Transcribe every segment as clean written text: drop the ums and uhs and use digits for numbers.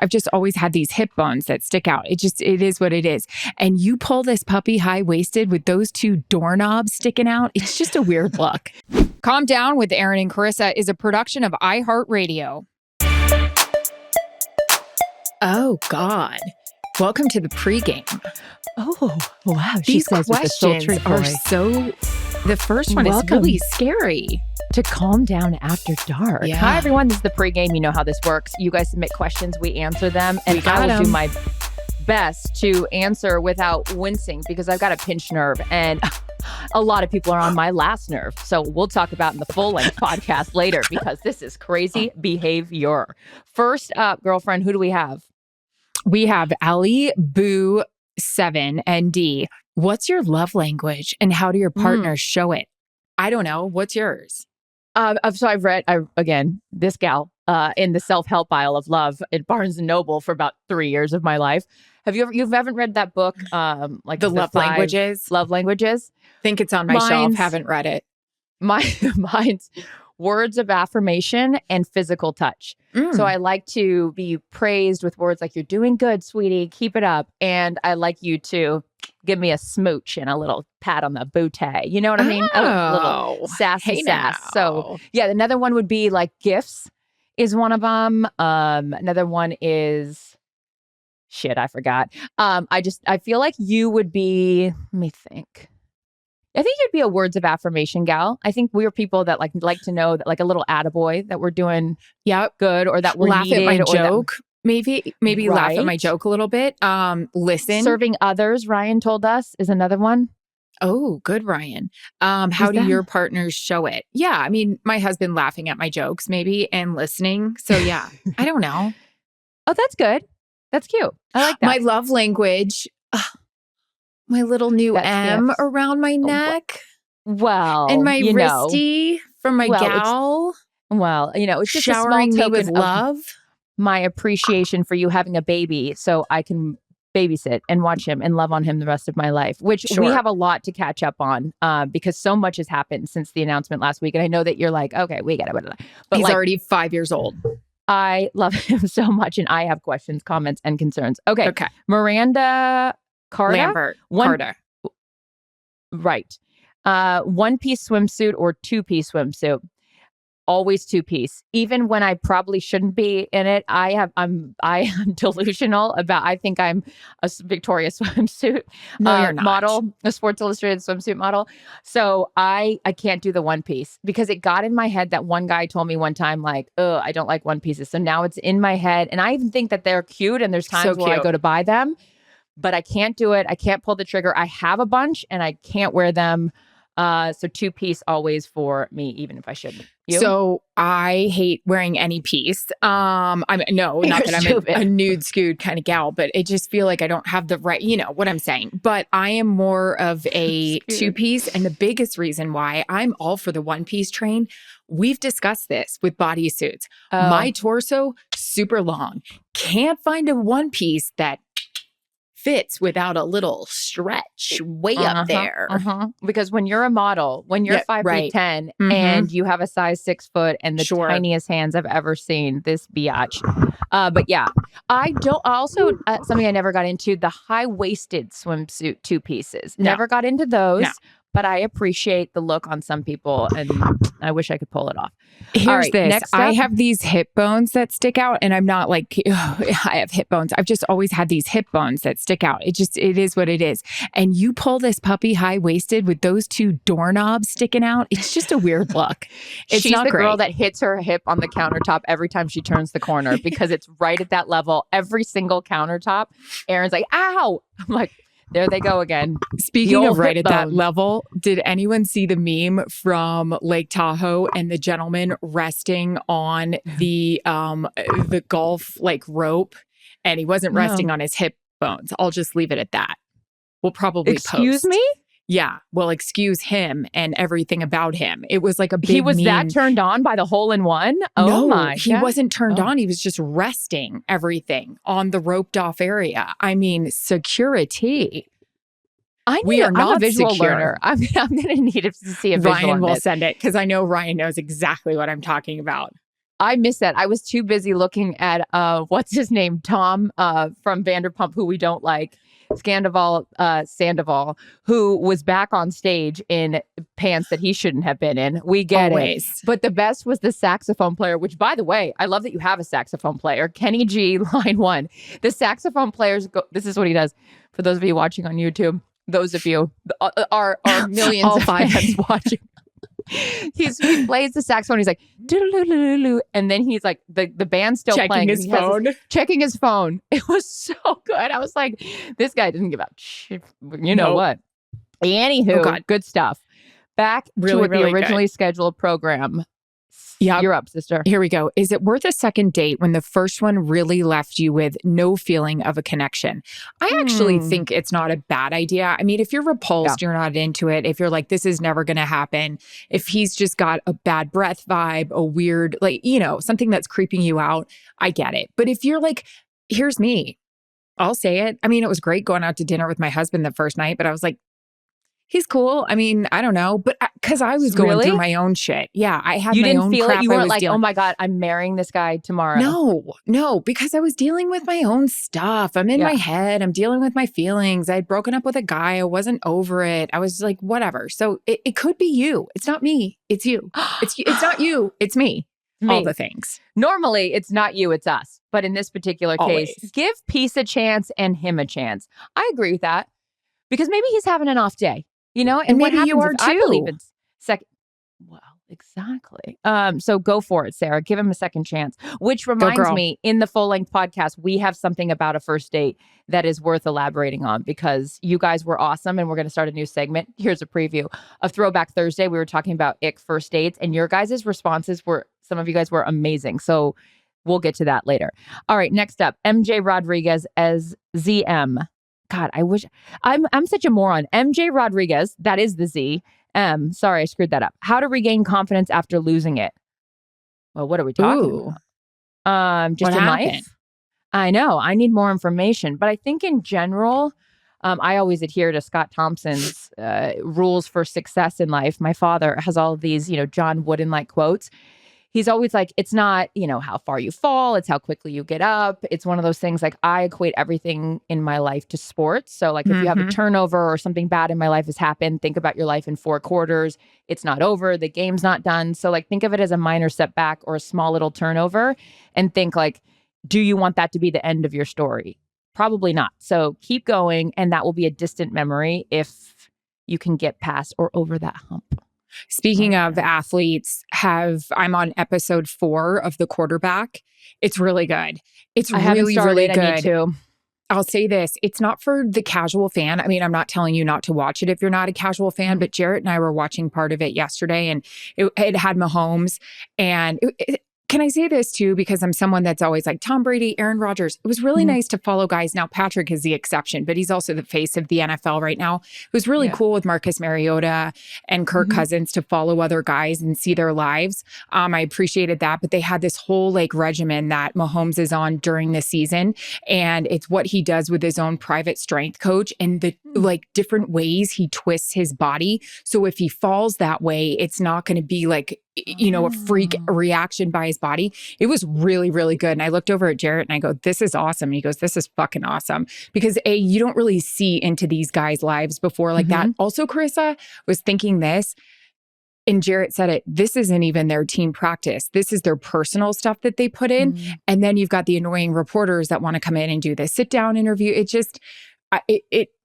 I've just always had these hip bones that stick out. It is what it is. And you pull this puppy high-waisted with those two doorknobs sticking out. It's just a weird look. Calm Down with Erin and Charissa is a production of iHeartRadio. Oh, God. Welcome to the pregame. Oh, wow. These questions are so... The first one is really scary. To Calm Down After Dark. Yeah. Hi, everyone. This is the pregame. You know how this works. You guys submit questions. We answer them. And I will do my best to answer without wincing because I've got a pinched nerve. And a lot of people are on my last nerve. So we'll talk about in the full-length podcast later because this is crazy behavior. First up, girlfriend, who do we have? We have Allie Boo 7 ND. What's your love language and how do your partners show it? I don't know. What's yours? So I've read, again, this gal in the self-help aisle of love at Barnes & Noble for about 3 years of my life. You haven't read that book? Like the Love Languages? Love Languages? Think it's on my shelf. Haven't read it. Mine's words of affirmation and physical touch. So I like to be praised with words like, you're doing good, sweetie, keep it up. And I like you to give me a smooch and a little pat on the booty. You know what I mean? A little sassy sass. Now. So yeah, another one would be like gifts is one of them. Another one is shit, I forgot. I feel like you would be, let me think. I think you'd be a words of affirmation gal. I think we're people that like to know that like a little attaboy that we're doing good or that we're laugh needed. At my joke. Maybe laugh Right. at my joke a little bit. Listen. Serving others, Ryan told us, is another one. Oh, good, Ryan. How do your partners show it? Yeah, I mean, my husband laughing at my jokes maybe and listening. So yeah, I don't know. Oh, that's good. That's cute. I like that. My love language, my little new M around my neck. Well, and my wristy from my gal. It's just showering a small me with token of love. My appreciation for you having a baby so I can babysit and watch him and love on him the rest of my life, which we have a lot to catch up on because so much has happened since the announcement last week. And I know that you're like, okay, we get it. But he's already 5 years old. I love him so much. And I have questions, comments, and concerns. Okay. Miranda Carter. Carter. Right. One-piece swimsuit or two-piece swimsuit. Always two-piece. Even when I probably shouldn't be in it, I am delusional about. I think I'm a Victoria's swimsuit you're not. model, a Sports Illustrated swimsuit model. So I can't do the one piece because it got in my head that one guy told me one time like, "Oh, I don't like one pieces." So now it's in my head, and I even think that they're cute. And there's times where I go to buy them, but I can't do it. I can't pull the trigger. I have a bunch, and I can't wear them. So two-piece always for me, even if I shouldn't. You? So I hate wearing any piece. Not that I'm a nude scoot kind of gal, but I just feel like I don't have the right, you know what I'm saying. But I am more of a two-piece. And the biggest reason why I'm all for the one-piece train, we've discussed this with bodysuits. My torso, super long. Can't find a one-piece that fits without a little stretch way up there. Because when you're a model, when you're 5'10" and you have a size 6 foot and the tiniest hands I've ever seen, this biatch. But yeah, I don't. Also, something I never got into, the high-waisted swimsuit two pieces. Never got into those. No. But I appreciate the look on some people, and I wish I could pull it off. Here's this. Next up, I have these hip bones that stick out, and I'm not like, I have hip bones. I've just always had these hip bones that stick out. It is what it is. And you pull this puppy high-waisted with those two doorknobs sticking out. It's just a weird look. She's not the girl that hits her hip on the countertop every time she turns the corner because it's right at that level. Every single countertop, Erin's like, ow! I'm like, there they go again. Speaking of right at that level, did anyone see the meme from Lake Tahoe and the gentleman resting on the golf like rope, and he wasn't resting on his hip bones? I'll just leave it at that. We'll probably Excuse me? Yeah. Well, excuse him and everything about him. It was like a big He was meme. that turned on by the hole-in-one? Oh my. He wasn't turned on. He was just resting everything on the roped off area. I mean, security. I'm a visual learner. I'm going to need to see a visual. Ryan will send it because I know Ryan knows exactly what I'm talking about. I miss that. I was too busy looking at what's his name, Tom from Vanderpump, who we don't like, Sandoval, who was back on stage in pants that he shouldn't have been in. We get it. But the best was the saxophone player, which, by the way, I love that you have a saxophone player. Kenny G, line 1. The saxophone players go. This is what he does. For those of you watching on YouTube, those of you are millions of fans watching. He plays the saxophone. He's like, doo-doo-doo-doo-doo, and then he's like, the band's still checking playing. Checking his phone. It was so good. I was like, this guy doesn't give a shit. You know what? Anywho, good stuff. Back to the originally scheduled program. Yeah, you're up, sister. Here we go. Is it worth a second date when the first one really left you with no feeling of a connection? I actually think it's not a bad idea. I mean, if you're repulsed, you're not into it. If you're like, this is never going to happen. If he's just got a bad breath vibe, a weird, like, something that's creeping you out, I get it. But if you're like, here's me, I'll say it. I mean, it was great going out to dinner with my husband the first night, but I was like, he's cool. I mean, I don't know, but because I was going through my own shit. Yeah, I had my own crap. You didn't feel it? You weren't like, oh my God, I'm marrying this guy tomorrow. No, because I was dealing with my own stuff. I'm in my head. I'm dealing with my feelings. I had broken up with a guy. I wasn't over it. I was like, whatever. So it could be you. It's not me. It's you. It's not you. It's me. All the things. Normally, it's not you, it's us. But in this particular case, give peace a chance and him a chance. I agree with that. Because maybe he's having an off day. And maybe you are too. I believe in second. Well, exactly. So go for it, Sarah. Give him a second chance. Which reminds me, in the full-length podcast, we have something about a first date that is worth elaborating on because you guys were awesome, and we're going to start a new segment. Here's a preview of Throwback Thursday. We were talking about ick first dates, and your guys' responses some of you guys were amazing. So we'll get to that later. All right, next up, MJ Rodriguez as ZM. God, I wish I'm such a moron. MJ Rodriguez, that is the Z. Sorry, I screwed that up. How to regain confidence after losing it. Well, what are we talking about? Just in life. I know. I need more information. But I think in general, I always adhere to Scott Thompson's rules for success in life. My father has all of these, John Wooden-like quotes. He's always like, it's not, how far you fall. It's how quickly you get up. It's one of those things like I equate everything in my life to sports. So like if you have a turnover or something bad in my life has happened, think about your life in 4 quarters. It's not over. The game's not done. So like think of it as a minor setback or a small little turnover and think like, do you want that to be the end of your story? Probably not. So keep going. And that will be a distant memory if you can get past or over that hump. Speaking of athletes, I'm on episode 4 of The Quarterback. It's really good. It's really good. I need to. I'll say this. It's not for the casual fan. I mean, I'm not telling you not to watch it if you're not a casual fan, but Jarrett and I were watching part of it yesterday and it had Mahomes and can I say this too? Because I'm someone that's always like Tom Brady, Aaron Rodgers. It was really nice to follow guys. Now, Patrick is the exception, but he's also the face of the NFL right now. It was really cool with Marcus Mariota and Kirk Cousins to follow other guys and see their lives. I appreciated that, but they had this whole regimen that Mahomes is on during the season. And it's what he does with his own private strength coach and the different ways he twists his body. So if he falls that way, it's not going to be a freak reaction by his body. It was really, really good. And I looked over at Jarrett and I go, this is awesome. And he goes, this is fucking awesome. Because you don't really see into these guys' lives before like that. Also, Charissa was thinking this, and Jarrett said it, this isn't even their team practice. This is their personal stuff that they put in. And then you've got the annoying reporters that want to come in and do the sit down interview. It just,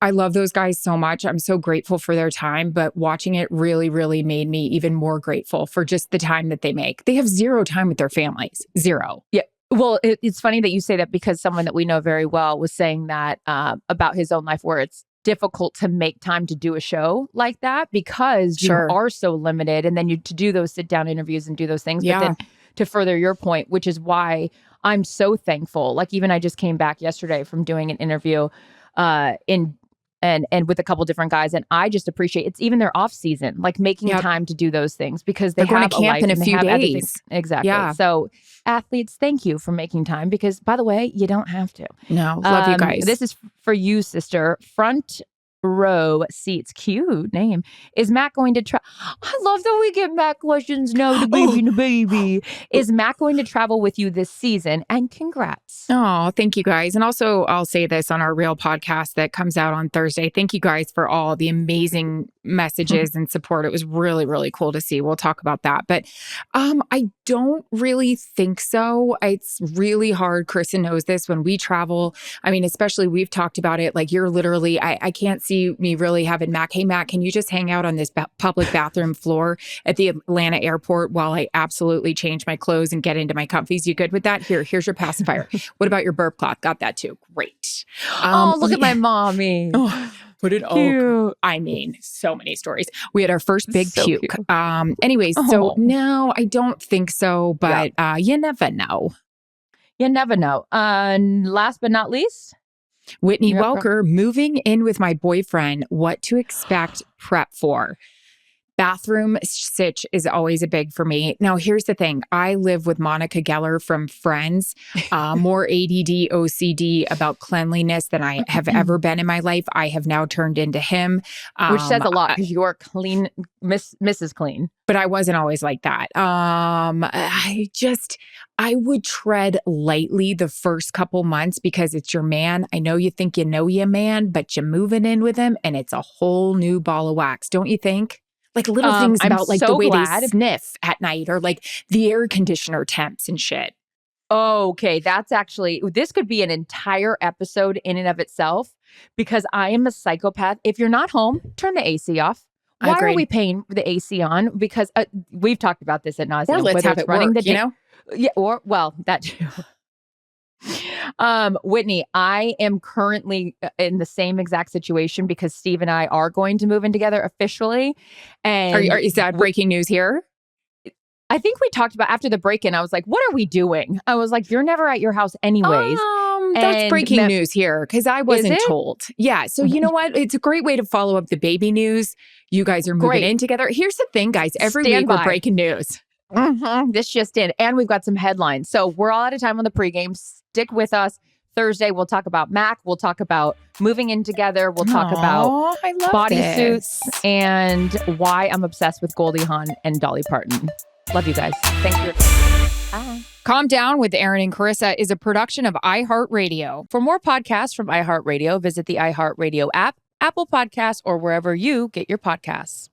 I love those guys so much. I'm so grateful for their time, but watching it really, really made me even more grateful for just the time that they make. They have 0 time with their families. 0. Yeah. Well, it's funny that you say that because someone that we know very well was saying that about his own life where it's difficult to make time to do a show like that because you are so limited. And then to do those sit down interviews and do those things. But then to further your point, which is why I'm so thankful. Like even I just came back yesterday from doing an interview and with a couple different guys. And I just appreciate it's even their off season, like making time to do those things because they're going to camp in a few days. Exactly. Yeah. So athletes, thank you for making time because by the way, you don't have to. No, love you guys. This is for you, sister. Front row seats. Cute name. Is Matt going to travel? I love that we get Matt questions now. The baby. Is Matt going to travel with you this season? And congrats. Oh, thank you guys. And also, I'll say this on our real podcast that comes out on Thursday. Thank you guys for all the amazing messages and support. It was really, really cool to see. We'll talk about that. But I don't really think so. It's really hard. Kristen knows this when we travel. I mean, especially we've talked about it. Like you're literally, I can't see me really having Mac. Hey, Mac, can you just hang out on this public bathroom floor at the Atlanta airport while I absolutely change my clothes and get into my comfies? You good with that? Here's your pacifier. What about your burp cloth? Got that too. Great. Look at my mommy. Put it all. I mean, so many stories. We had our first big puke. Cute. Anyways, so no, I don't think so, but you never know. You never know. Last but not least, Whitney Welker, moving in with my boyfriend, what to expect, prep for. Bathroom sitch is always a big for me. Now, here's the thing. I live with Monica Geller from Friends, more ADD, OCD about cleanliness than I have ever been in my life. I have now turned into him. Which says a lot because you're clean, Mrs. Clean. But I wasn't always like that. I would tread lightly the first couple months because it's your man. I know you think you know your man, but you're moving in with him and it's a whole new ball of wax, don't you think? Like little things about like the way they sniff at night or like the air conditioner temps and shit. Okay, that's actually, this could be an entire episode in and of itself because I am a psychopath. If you're not home, turn the AC off. Why are we paying the AC on? Because we've talked about this at nauseam. Or let's have it running work, you know? Yeah, or, well, that too. Whitney, I am currently in the same exact situation because Steve and I are going to move in together officially. And is that breaking news here? I think we talked about after the break-in, I was like, what are we doing? I was like, you're never at your house anyways. That's breaking news here because I wasn't told. Yeah. So you know what? It's a great way to follow up the baby news. You guys are moving in together. Here's the thing, guys. Every week we're breaking news. This just in. And we've got some headlines. So we're all out of time on the pregame. Stick with us. Thursday, we'll talk about Mac. We'll talk about moving in together. We'll talk about bodysuits and why I'm obsessed with Goldie Hawn and Dolly Parton. Love you guys. Thank you. Bye. Calm Down with Erin and Charissa is a production of iHeartRadio. For more podcasts from iHeartRadio, visit the iHeartRadio app, Apple Podcasts, or wherever you get your podcasts.